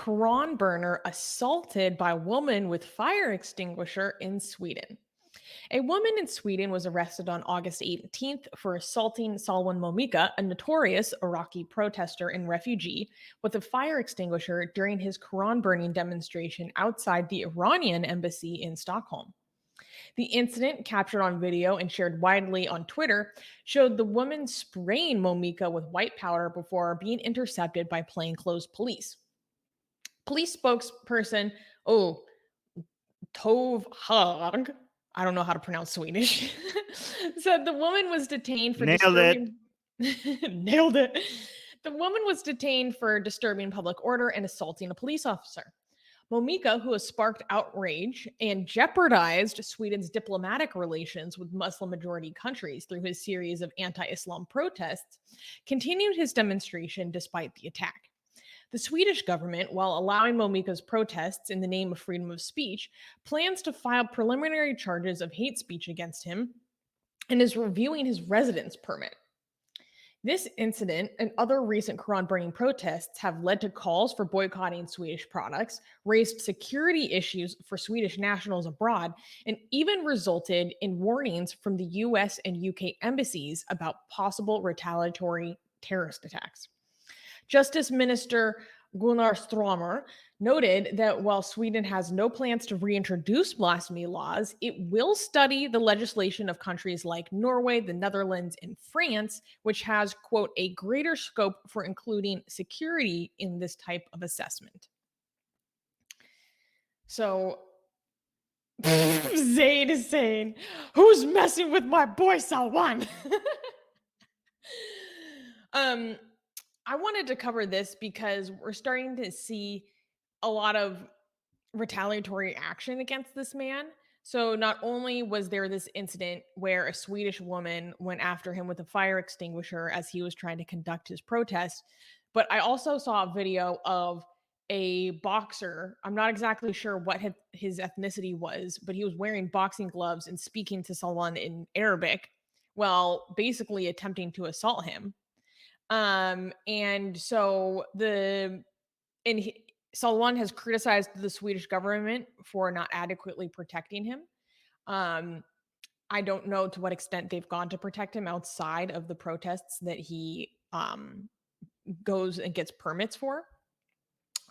Quran burner assaulted by a woman with fire extinguisher in Sweden. A woman in Sweden was arrested on August 18th for assaulting Salwan Momika, a notorious Iraqi protester and refugee, with a fire extinguisher during his Quran burning demonstration outside the Iranian embassy in Stockholm. The incident, captured on video and shared widely on Twitter, showed the woman spraying Momika with white powder before being intercepted by plainclothes police. Police spokesperson, Tove Hag, I don't know how to pronounce Swedish, said the woman was detained for Nailed it. disturbing. Nailed it. The woman was detained for disturbing public order and assaulting a police officer. Momika, who has sparked outrage and jeopardized Sweden's diplomatic relations with Muslim majority countries through his series of anti Islam protests, continued his demonstration despite the attack. The Swedish government, while allowing Momika's protests in the name of freedom of speech, plans to file preliminary charges of hate speech against him and is reviewing his residence permit. This incident and other recent Quran burning protests have led to calls for boycotting Swedish products, raised security issues for Swedish nationals abroad, and even resulted in warnings from the US and UK embassies about possible retaliatory terrorist attacks. Justice Minister Gunnar Strömmer noted that while Sweden has no plans to reintroduce blasphemy laws, it will study the legislation of countries like Norway, the Netherlands, and France, which has, quote, a greater scope for including security in this type of assessment. So, Zayd is saying, who's messing with my boy Salwan? I wanted to cover this because we're starting to see a lot of retaliatory action against this man. So not only was there this incident where a Swedish woman went after him with a fire extinguisher as he was trying to conduct his protest, but I also saw a video of a boxer. I'm not exactly sure what his ethnicity was, but he was wearing boxing gloves and speaking to someone in Arabic while basically attempting to assault him. And so Salwan has criticized the Swedish government for not adequately protecting him. Um, I don't know to what extent they've gone to protect him outside of the protests that he goes and gets permits for.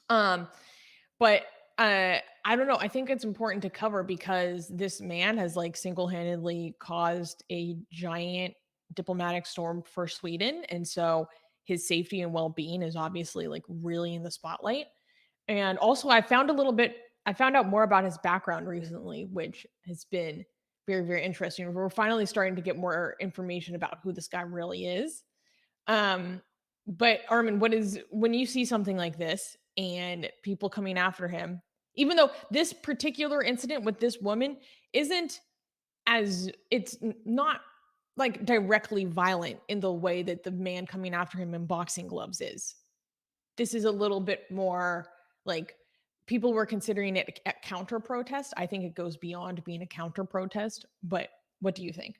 But I don't know. I think it's important to cover because this man has like single-handedly caused a giant diplomatic storm for Sweden, and so his safety and well-being is obviously like really in the spotlight. And also, I found out more about his background recently, which has been very, very interesting. We're finally starting to get more information about who this guy really is. But Armin, when you see something like this and people coming after him, even though this particular incident with this woman isn't it's not like directly violent in the way that the man coming after him in boxing gloves is. This is a little bit more like people were considering it a counter protest. I think it goes beyond being a counter protest, but what do you think?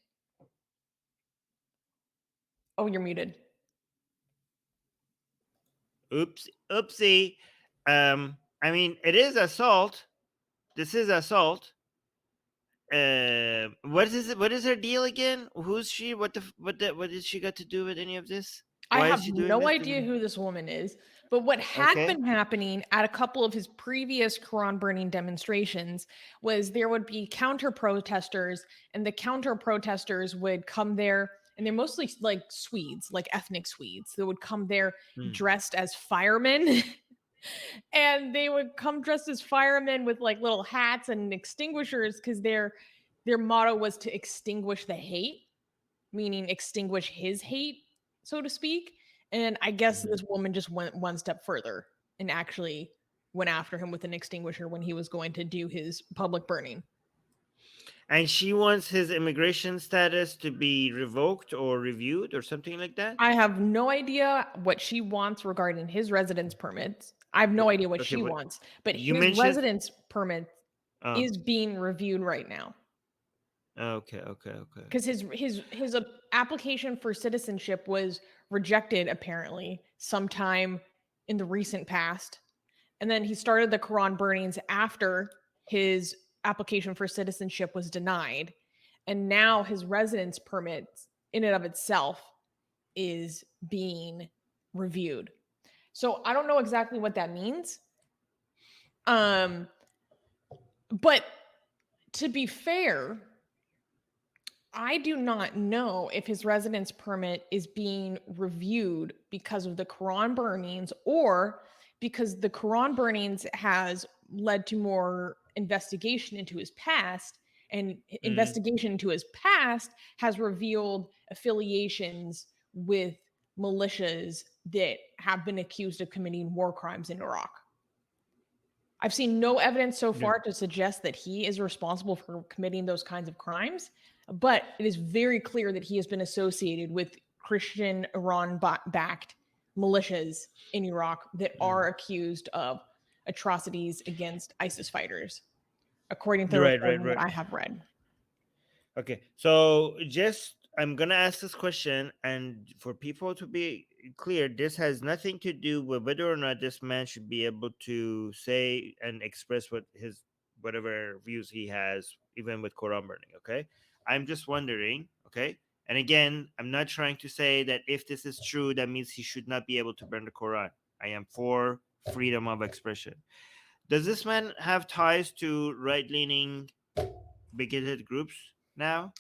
Oh, you're muted. Oopsie. I mean, it is assault. This is assault. What is her deal again? Who's she? What did she got to do with any of this? I Why is have she doing no this? idea who this woman is, but what had Okay. been happening at a couple of his previous Quran burning demonstrations was there would be counter protesters, and the counter protesters would come there, and they're mostly like Swedes, like ethnic Swedes, that would come there dressed as firemen. And they would come dressed as firemen with like little hats and extinguishers because their motto was to extinguish the hate, meaning extinguish his hate, so to speak. And I guess this woman just went one step further and actually went after him with an extinguisher when he was going to do his public burning. And she wants his immigration status to be revoked or reviewed or something like that? I have no idea what she wants regarding his residence permits. I have no idea what Okay, she wants, but you his mentioned. residence permit is being reviewed right now. Okay. Because his application for citizenship was rejected apparently sometime in the recent past, And then he started the Quran burnings after his application for citizenship was denied. And now his residence permit, in and of itself, is being reviewed. So I don't know exactly what that means. But to be fair, I do not know if his residence permit is being reviewed because of the Quran burnings or because the Quran burnings has led to more investigation into his past, and investigation into his past has revealed affiliations with militias that have been accused of committing war crimes in Iraq. I've seen no evidence so Yeah. far to suggest that he is responsible for committing those kinds of crimes, but it is very clear that he has been associated with Christian Iran backed militias in Iraq that are accused of atrocities against ISIS fighters, according to the Right, right, reporting that right. I have read. Okay, so just I'm gonna ask this question, and for people to be clear, this has nothing to do with whether or not this man should be able to say and express whatever views he has, even with Quran burning. Okay, I'm just wondering. Okay, and again, I'm not trying to say that if this is true, that means he should not be able to burn the Quran. I am for freedom of expression. Does this man have ties to right-leaning bigoted groups now?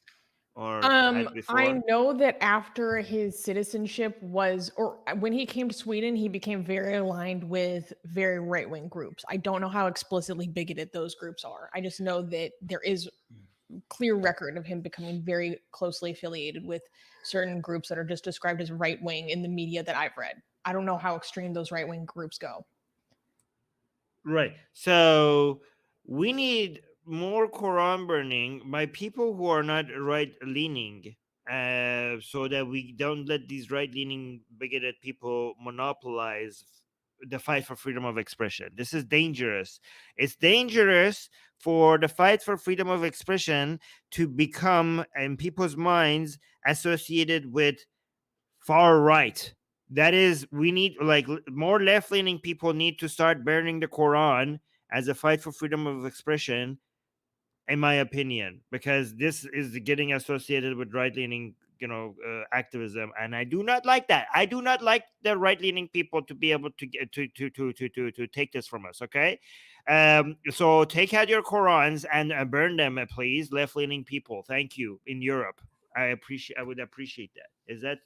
Or had I before? know that after his citizenship was, or when he came to Sweden, he became very aligned with very right wing groups. I don't know how explicitly bigoted those groups are. I just know that there is clear record of him becoming very closely affiliated with certain groups that are just described as right wing in the media that I've read. I don't know how extreme those right wing groups go. Right. So we need more Quran burning by people who are not right leaning, so that we don't let these right leaning bigoted people monopolize the fight for freedom of expression. This is dangerous. It's dangerous for the fight for freedom of expression to become, in people's minds, associated with far right. That is, we need like more left leaning people need to start burning the Quran as a fight for freedom of expression, in my opinion, because this is getting associated with right leaning, activism, and I do not like that. I do not like the right leaning people to be able to get to take this from us. Okay, so take out your Qurans and burn them, please, left leaning people. Thank you. In Europe, I would appreciate that.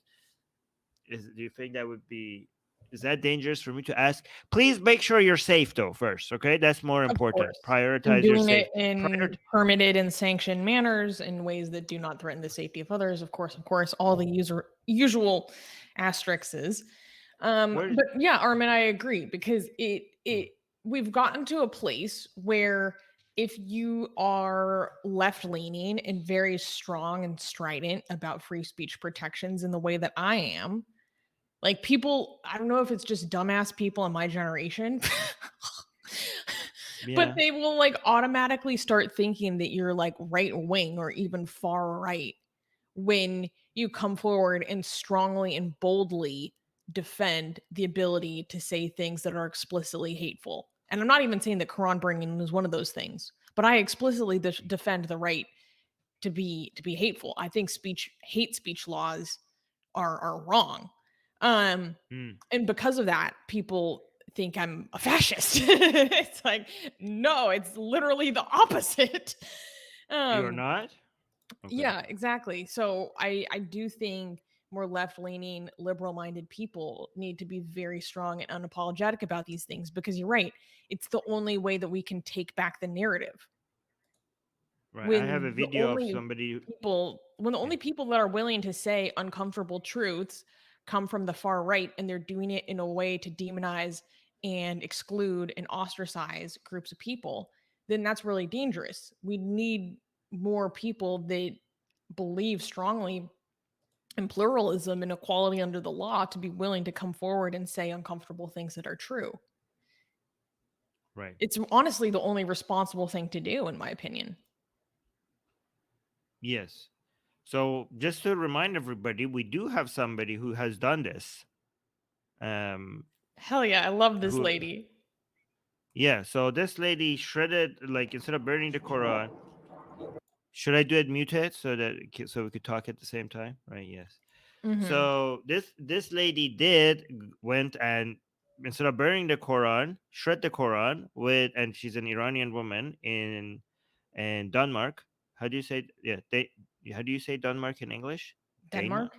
Do you think that would be, is that dangerous for me to ask? Please make sure you're safe though first, okay? That's more Of important. course. And Prioritize your doing it safety. in permitted and sanctioned manners in ways that do not threaten the safety of others. Of course, all the usual asterisks. Where But yeah, Armin, I agree because it we've gotten to a place where if you are left leaning and very strong and strident about free speech protections in the way that I am, like people, I don't know if it's just dumbass people in my generation, but yeah. they will like automatically start thinking that you're like right wing or even far right when you come forward and strongly and boldly defend the ability to say things that are explicitly hateful. And I'm not even saying that Quran burning is one of those things, but I explicitly defend the right to be hateful. I think hate speech laws are wrong. Um Hmm. and because of that, people think I'm a fascist. It's like, no, it's literally the opposite. You're Um not? Okay. yeah, exactly. So I do think more left-leaning, liberal-minded people need to be very strong and unapologetic about these things because you're right. It's the only way that we can take back the narrative. Right. I have a When the video of only somebody when the only people that are willing to say uncomfortable truths come from the far right and they're doing it in a way to demonize and exclude and ostracize groups of people, then that's really dangerous. We need more people that believe strongly in pluralism and equality under the law to be willing to come forward and say uncomfortable things that are true. right. It's honestly the only responsible thing to do, in my opinion. Yes. So just to remind everybody, we do have somebody who has done this. Um Hell yeah, I love this who lady. Yeah, so this lady shredded, like, instead of burning the Quran. Should I do it muted so that so we could talk at the same time? Right? Yes. Hmm. So this lady went and, instead of burning the Quran, shred the Quran with, and she's an Iranian woman in Denmark. How do you say? Yeah, they. How do you say Denmark in English? Dana. Denmark.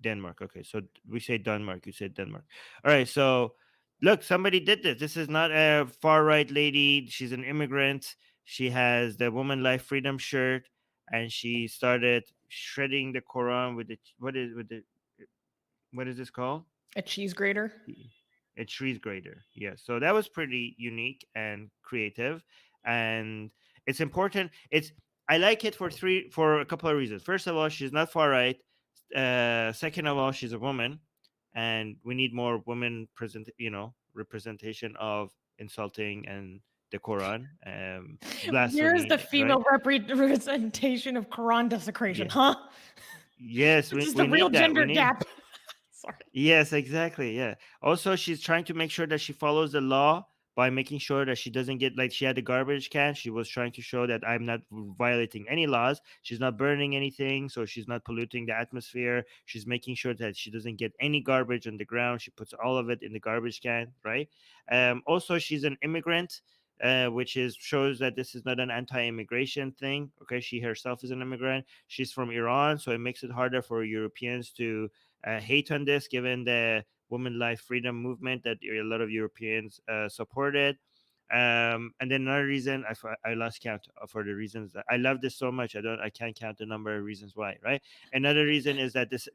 Denmark. Okay, so we say Denmark. You said Denmark. All right. So look, somebody did this. This is not a far right lady. She's an immigrant. She has the Woman Life Freedom shirt, and she started shredding the Quran with the what is this called? A cheese grater. A trees grater. Yeah. So that was pretty unique and creative, and it's important. I like it for a couple of reasons. First of all, she's not far right. Second of all, she's a woman, and we need more women representation of insulting and the Quran, Where's the blasphemy, right? female representation of Quran desecration, Yeah. huh? Yes, This is the we real need that. We gender need. gap. Sorry. Yes, exactly. Yeah. Also, she's trying to make sure that she follows the law by making sure that she doesn't get, like, she had a garbage can. She was trying to show that I'm not violating any laws. She's not burning anything, so she's not polluting the atmosphere. She's making sure that she doesn't get any garbage on the ground. She puts all of it in the garbage can, right? Also, she's an immigrant. Which is shows that this is not an anti-immigration thing. Okay, she herself is an immigrant. She's from Iran, so it makes it harder for Europeans to hate on this, given the women life freedom movement that a lot of Europeans supported. And then another reason, I lost count for the reasons that I love this so much. I can't count the number of reasons why. Right. Another reason is that this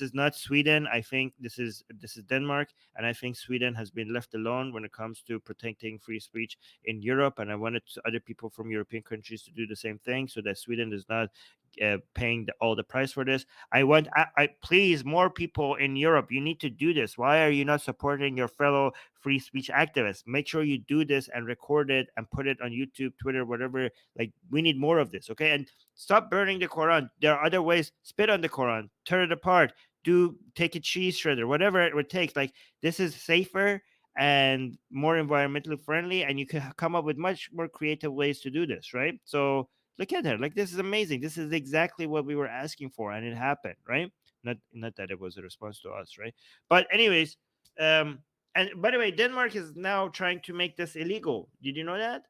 is not Sweden. I think this is Denmark, and I think Sweden has been left alone when it comes to protecting free speech in Europe. And I wanted other people from European countries to do the same thing, so that Sweden is not paying all the price for this. I please, more people in Europe, you need to do this. Why are you not supporting your fellow free speech activists? Make sure you do this and record it and put it on YouTube, Twitter, whatever. Like, we need more of this, okay? And stop burning the Quran. There are other ways. Spit on the Quran, tear it apart, take a cheese shredder, whatever it takes. Like, this is safer and more environmentally friendly, and you can come up with much more creative ways to do this, right? So look at her. Like, this is amazing. This is exactly what we were asking for, and it happened, right? Not that it was a response to us, right? But anyways, um, and by the way, Denmark is now trying to make this illegal. Did you know that?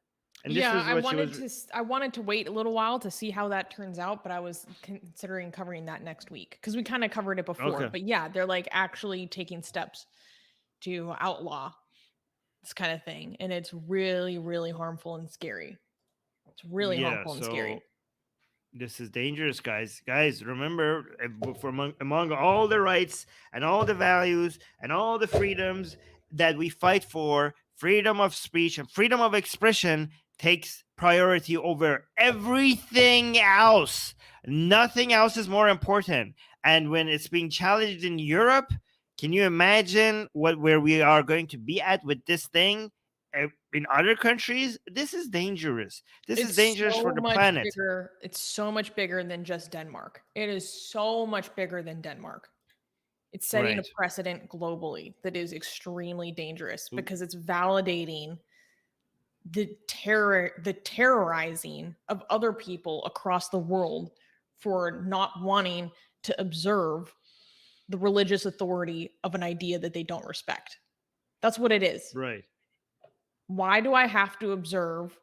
And this Yeah, was what she was. I wanted to wait a little while to see how that turns out, but I was considering covering that next week because we kind of covered it before. Okay. But yeah, they're like actually taking steps to outlaw this kind of thing, and it's really, really harmful and scary. It's really Yeah. harmful and scary. So this is dangerous, guys. Guys, remember, for among all the rights and all the values and all the freedoms that we fight for, freedom of speech and freedom of expression takes priority over everything else. Nothing else is more important. And when it's being challenged in Europe, can you imagine where we are going to be at with this thing? In other countries, this is dangerous. This is It's dangerous for so the much planet. bigger. It's so much bigger than just Denmark. It is so much bigger than Denmark. It's setting a Right. precedent globally that is extremely dangerous W- because it's validating the terrorizing of other people across the world for not wanting to observe the religious authority of an idea that they don't respect. That's what it is. Right. Why do I have to observe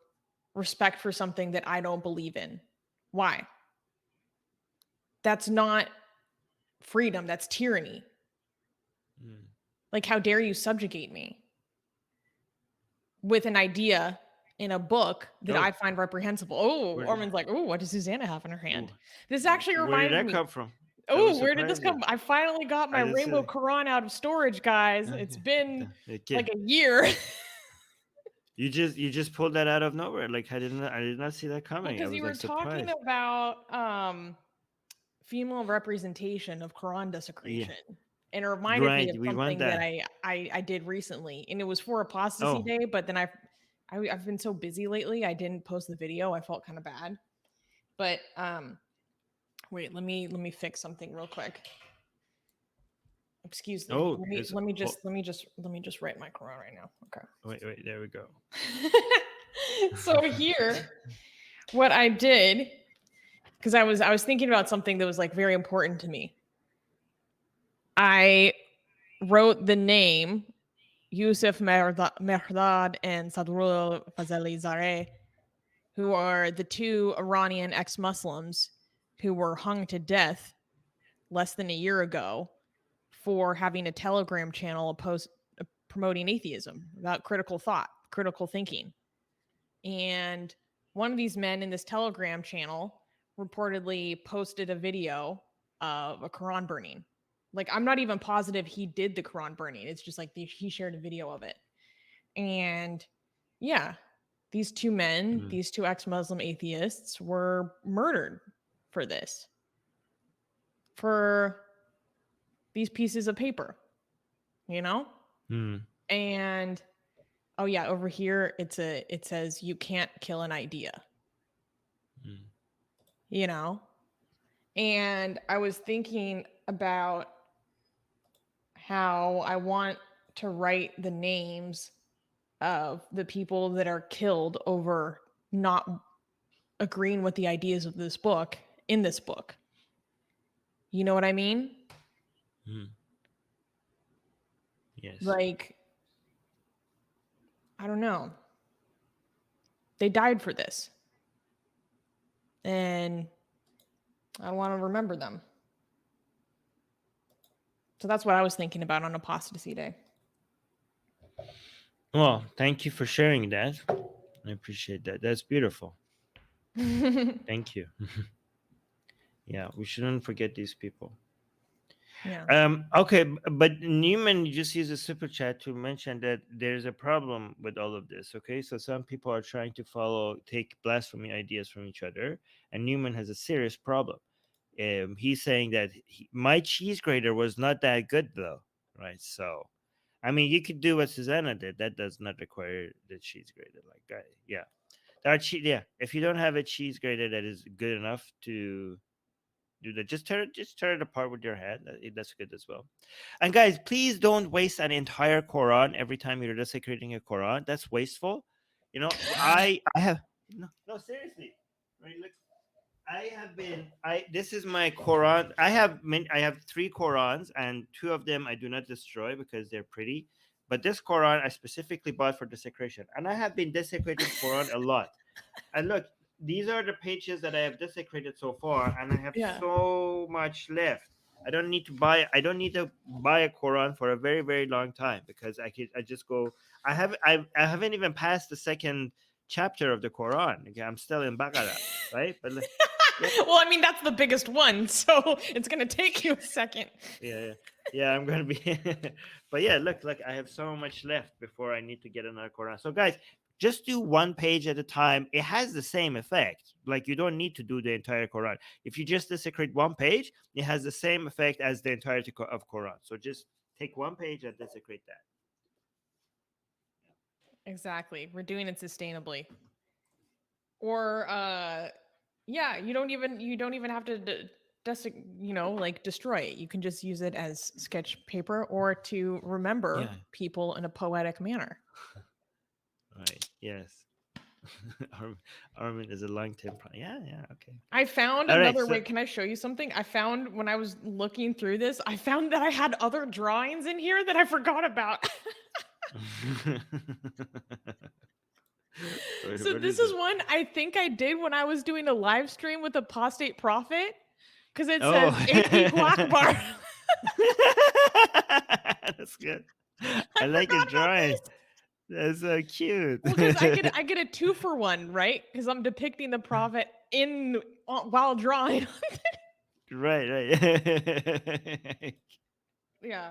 respect for something that I don't believe in? Why? That's not freedom, that's tyranny. Mm. Like, how dare you subjugate me with an idea in a book that Oh, I find reprehensible? Oh, where Armin's like, oh, what does Susanna have in her ooh, hand? This actually where did reminded that me. come from? That was Oh, where did this surprising. come? I finally got I my didn't rainbow see. Quran out of storage, guys. It's Okay. been like Okay. a year. You just pulled that out of nowhere. Like, I did not see that Well, coming. I because was you like were talking surprised. about female representation of Quran Yeah. desecration. And it reminded me Right. of We want something that that. I did recently. And it was for apostasy Oh. day, but then I've been so busy lately, I didn't post the video. I felt kind of bad. But wait, let me fix something real quick. Excuse me. Oh, it's Let me just write my Quran right now. Okay. wait, there we go. So here, what I did, because I was thinking about something that was like very important to me. I wrote the name Yusuf Mehrdad and Sadrullah Fazeli Zareh, who are the two Iranian ex-Muslims who were hung to death less than a year ago for having a Telegram channel promoting atheism about critical thought, critical thinking. And one of these men in this Telegram channel reportedly posted a video of a Quran burning. Like, I'm not even positive he did the Quran burning. It's just like he shared a video of it. And yeah, these two men, these two ex-Muslim atheists, were murdered for this, for these pieces of paper, you know? And oh yeah, over here it says you can't kill an idea. You know? And I was thinking about how I want to write the names of the people that are killed over not agreeing with the ideas of this book in this book. You know what I mean? Yes. Like, I don't know. They died for this. And I want to remember them. So that's what I was thinking about on Apostasy Day. Well, thank you for sharing that. I appreciate that. That's beautiful. Thank you. Yeah, we shouldn't forget these people. Yeah. Okay, but Newman just used a super chat to mention that there's a problem with all of this. Okay, so some people are trying to take blasphemy ideas from each other, and Newman has a serious problem. He's saying that my cheese grater was not that good though, right? So, I mean, you could do what Susanna did. That does not require the cheese grater. Like, yeah, yeah. If you don't have a cheese grater that is good enough to do that, just tear it apart with your hand. That's good as well. And guys, please don't waste an entire Quran every time you're desecrating a Quran. That's wasteful. You know, I have no seriously. Right, look, this is my Quran. I have 3 Qurans, and 2 of them I do not destroy because they're pretty. But this Quran I specifically bought for desecration, and I have been desecrating Quran a lot. And look, these are the pages that I have desecrated so far, and I have so much left. I don't need to buy a Quran for a very, very long time because I just go. I haven't even passed the second chapter of the Quran. Okay, I'm still in Baqarah, right? But well, I mean, that's the biggest one, so it's gonna take you a second. Yeah, I'm gonna be. But yeah, look, I have so much left before I need to get another Quran. So guys, just do one page at a time. It has the same effect. Like, you don't need to do the entire Quran. If you just desecrate one page, it has the same effect as the entirety of Quran. So just take one page and desecrate that. Exactly. We're doing it sustainably. Or yeah, you don't even have to destroy it. You can just use it as sketch paper or to remember people in a poetic manner. Right. Yes. Armin is a long-term plan. Yeah, okay. I found another way. Can I show you something? I found when I was looking through this, I found that I had other drawings in here that I forgot about. So this is one I think I did when I was doing a live stream with Apostate Prophet, because it says AP Akbar. That's good. I like your drawing. That's so cute. Well, because I get a 2-for-1, right? Because I'm depicting the prophet while drawing. Right. Yeah.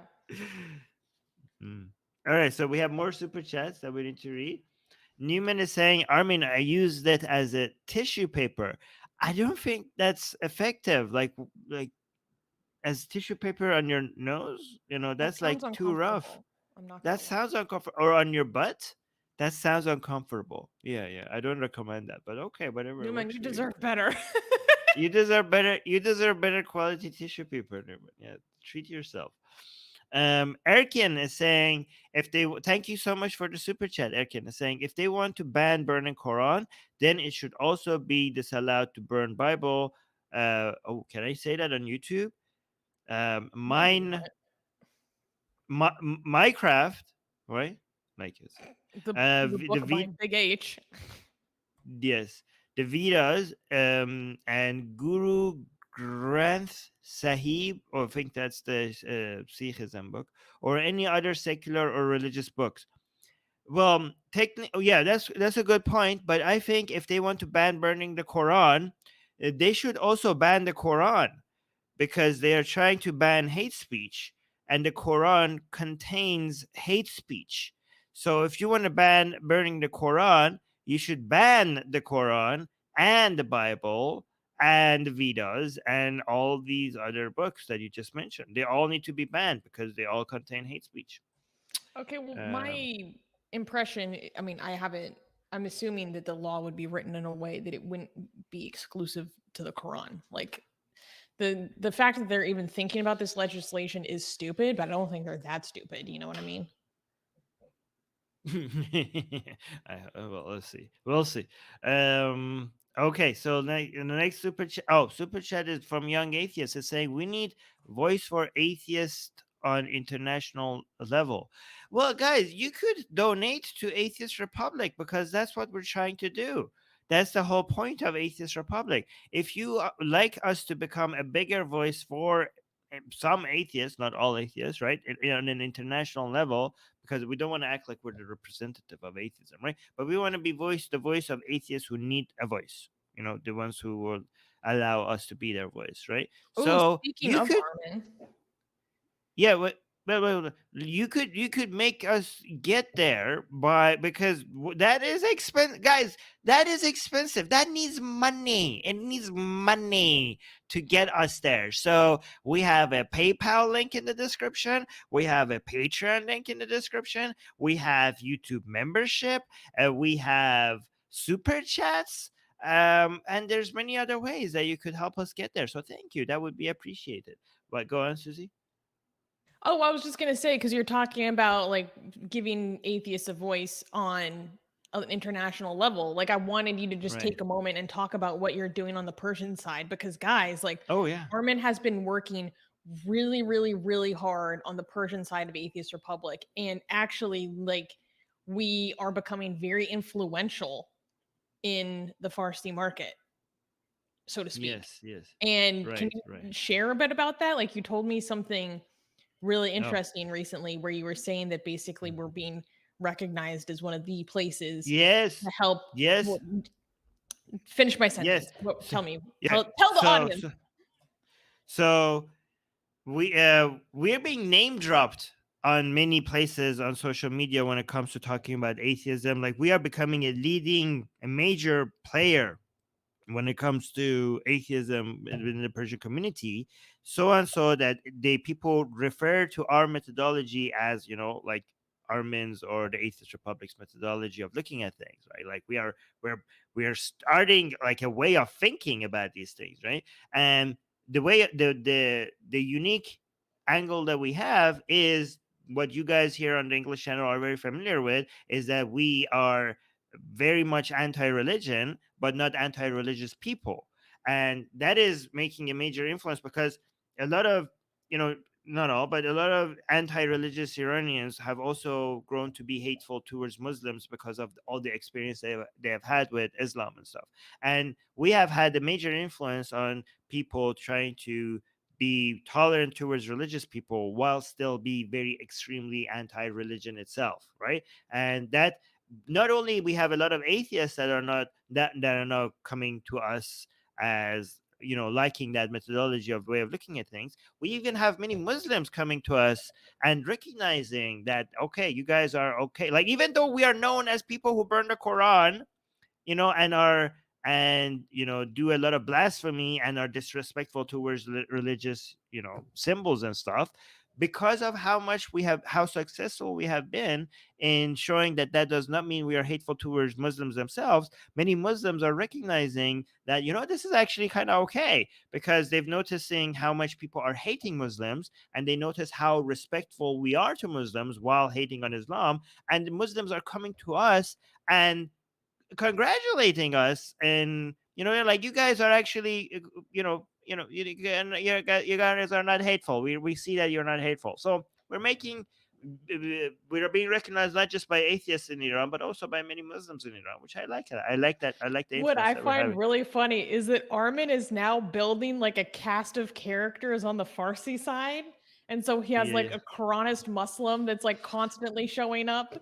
All right, so we have more super chats that we need to read. Newman is saying, Armin, I use that as a tissue paper. I don't think that's effective. Like as tissue paper on your nose, that's like too rough. That sounds uncomfortable. Or on your butt? That sounds uncomfortable. Yeah. I don't recommend that. But okay, whatever. Newman, you deserve better. You deserve better. You deserve better quality tissue paper, Newman. Yeah, treat yourself. Erkin is saying if they thank you so much for the super chat. Erkin is saying if they want to ban burning Quran, then it should also be disallowed to burn Bible. Oh, can I say that on YouTube? Mine, Minecraft, right? Like it's The the book by Big H. yes, the Vedas, and Guru Granth Sahib, or I think that's the Sikhism book, or any other secular or religious books. Well, technically, yeah, that's a good point. But I think if they want to ban burning the Quran, they should also ban the Quran, because they are trying to ban hate speech, and the Quran contains hate speech. So if you want to ban burning the Quran, you should ban the Quran and the Bible and the Vedas and all these other books that you just mentioned. They all need to be banned because they all contain hate speech. Okay, well, Um, my impression, I mean, I haven't, I'm assuming that the law would be written in a way that it wouldn't be exclusive to the Quran. Like the fact that they're even thinking about this legislation is stupid, but I don't think they're that stupid. You know what I mean? well, let's see. We'll see. Okay, so the next super chat. Oh, super chat is from Young Atheist. It's saying we need voice for atheists on international level. Well, guys, you could donate to Atheist Republic, because that's what we're trying to do. That's the whole point of Atheist Republic. If you like us to become a bigger voice for some atheists, not all atheists, right, on an international level, because we don't want to act like we're the representative of atheism, right? But we want to be the voice of atheists who need a voice. The ones who will allow us to be their voice, right? Oh, So speaking you of could, Armin, yeah, but you could make us get there by, because that is expensive, guys. That is expensive. That needs money. It needs money to get us there. So we have a PayPal link in the description. We have a Patreon link in the description. We have YouTube membership. We have super chats. And there's many other ways that you could help us get there. So thank you. That would be appreciated. But go on, Susie. oh, I was just gonna say because you're talking about like giving atheists a voice on an international level. Like, I wanted you to just Right. take a moment and talk about what you're doing on the Persian side because, guys, like Oh yeah. Armin has been working really, really, really hard on the Persian side of Atheist Republic, and actually, like, we are becoming very influential in the Farsi market, so to speak. Yes, yes. And can Right, right. you share a bit about that? Like, you told me something really Oh. interesting recently where you were saying that basically we're being recognized as one of the places Yes. to help. Yes. Well, finish my Yes. sentence. What, So, tell me. yeah. Tell the So audience. so, so we're being name dropped on many places on social media when it comes to talking about atheism. Like, we are becoming a major player when it comes to atheism in the Persian community, so and so that people refer to our methodology as, like Armin's or the Atheist Republic's methodology of looking at things, right? Like, we're we are starting like a way of thinking about these things, right? And the way the unique angle that we have is what you guys here on the English channel are very familiar with, is that we are very much anti-religion, but not anti-religious people. And that is making a major influence, because a lot of, not all, but a lot of anti-religious Iranians have also grown to be hateful towards Muslims because of all the experience they have had with Islam and stuff. And we have had a major influence on people trying to be tolerant towards religious people while still be very extremely anti-religion itself, right? And that, not only we have a lot of atheists that are not coming to us as, liking that methodology of way of looking at things, we even have many Muslims coming to us and recognizing that, okay, you guys are okay, like, even though we are known as people who burn the Quran, and do a lot of blasphemy and are disrespectful towards religious, symbols and stuff, because of how successful we have been in showing that that does not mean we are hateful towards Muslims themselves. Many Muslims are recognizing that, this is actually kind of okay, because they've noticing how much people are hating Muslims, and they notice how respectful we are to Muslims while hating on Islam. And Muslims are coming to us and congratulating us, and like, you guys are actually, you guys are not hateful. We see that you're not hateful. So we are being recognized not just by atheists in Iran, but also by many Muslims in Iran, which I like. I like the What influence I that we're find having. really funny is that Armin is now building like a cast of characters on the Farsi side. And so he has Yeah, like a Quranist Muslim that's like constantly showing up.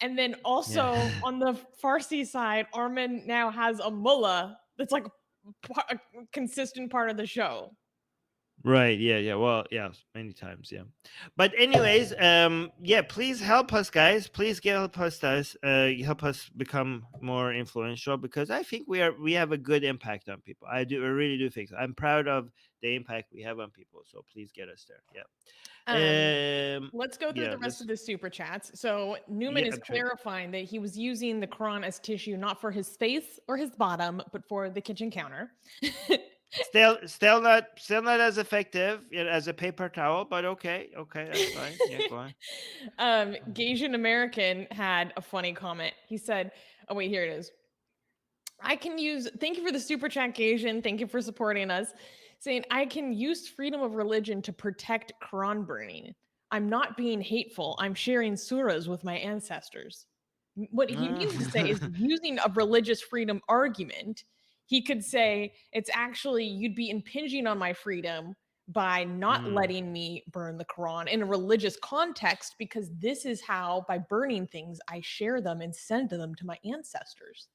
And then yeah. also on the Farsi side, Armin now has a mullah that's like a consistent part of the show. Right. Yeah. Yeah. Well, yeah. Many times. Yeah. But anyways, yeah. Please help us, guys. Please help us, guys. Help us become more influential, because I think we have a good impact on people. I really do think so. I'm proud of the impact we have on people. So please get us there. Um, Yeah. let's go through Yeah. the rest Let's. of the super chats. So Newman Yeah. is clarifying that he was using the Quran as tissue not for his face or his bottom, but for the kitchen counter. Still not as effective, as a paper towel, but okay. Okay. That's fine. Yeah. Go on. Gasian American had a funny comment. He said, "Oh wait, here it is. I can use. Thank you for the super chat, Gasian. Thank you for supporting us. Saying I can use freedom of religion to protect Quran burning. I'm not being hateful. I'm sharing surahs with my ancestors." What he means to say is using a religious freedom argument. He could say it's actually you'd be impinging on my freedom by not Mm. letting me burn the Quran in a religious context, because this is how, by burning things, I share them and send them to my ancestors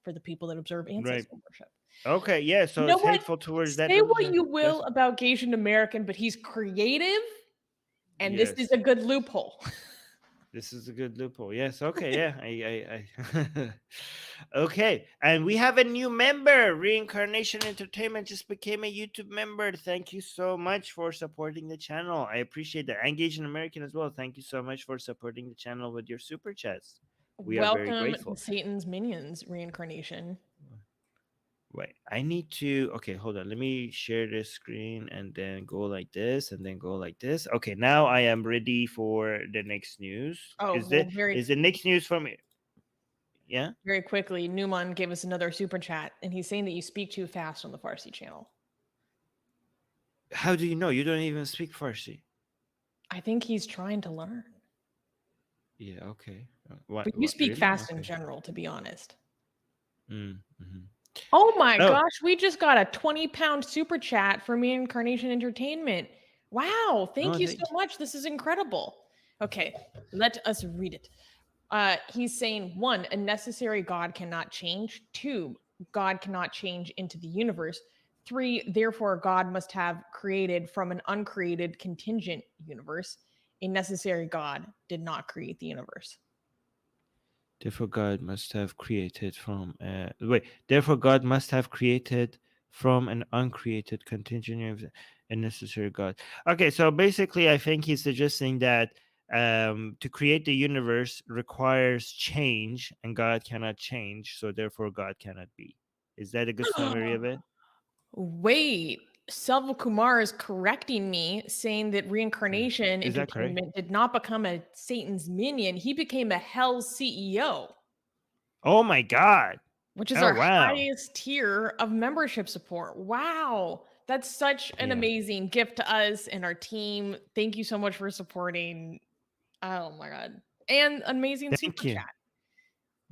for the people that observe Right. ancestor worship. Okay, yeah, You so know it's what? hateful towards that Say what religion. you That's will about Gasian American, but he's creative, and this is yes. a good loophole. This is a good loophole. Yes. Okay. Yeah. I okay. And we have a new member. Reincarnation Entertainment just became a YouTube member. Thank you so much for supporting the channel. I appreciate that. Engage in American as well. Thank you so much for supporting the channel with your super chats. We are very Welcome to grateful. Satan's Minions reincarnation. Wait, I need to. Okay, hold on. Let me share this screen and then go like this and then go like this. Okay, now I am ready for the next news. Oh, Is well, the next news from me? Yeah. very quickly, Newman gave us another super chat, and he's saying that you speak too fast on the Farsi channel. How do you know? You don't even speak Farsi. I think he's trying to learn. Yeah. Okay. What? But you speak Really? fast in Okay. general, to be honest. Mm-hmm. Oh my Oh, gosh, we just got a 20-pound super chat from Reincarnation Entertainment. Wow, thank oh, you so thank much. This is incredible. Okay, let us read it. He's saying 1, a necessary God cannot change. 2, God cannot change into the universe. 3, therefore, God must have created from an uncreated contingent universe. A necessary God did not create the universe. Therefore, God must have created from. Wait. Therefore, God must have created from an uncreated contingent of a necessary God. Okay, so basically, I think he's suggesting that to create the universe requires change, and God cannot change, so therefore, God cannot be. Is that a good summary of it? Wait, Selva Kumar is correcting me, saying that Reincarnation Is that correct? Entertainment did not become a Satan's minion. He became a Hell's CEO, Oh my God! which is Oh our wow! highest tier of membership support. Wow. That's such an Yeah. amazing gift to us and our team. Thank you so much for supporting. Oh my God. And amazing Thank super you. chat.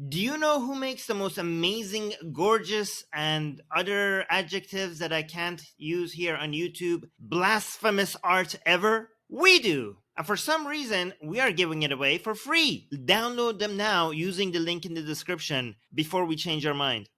Do you know who makes the most amazing, gorgeous, and other adjectives that I can't use here on YouTube, blasphemous art ever? We do! And for some reason, we are giving it away for free. Download them now using the link in the description before we change our mind.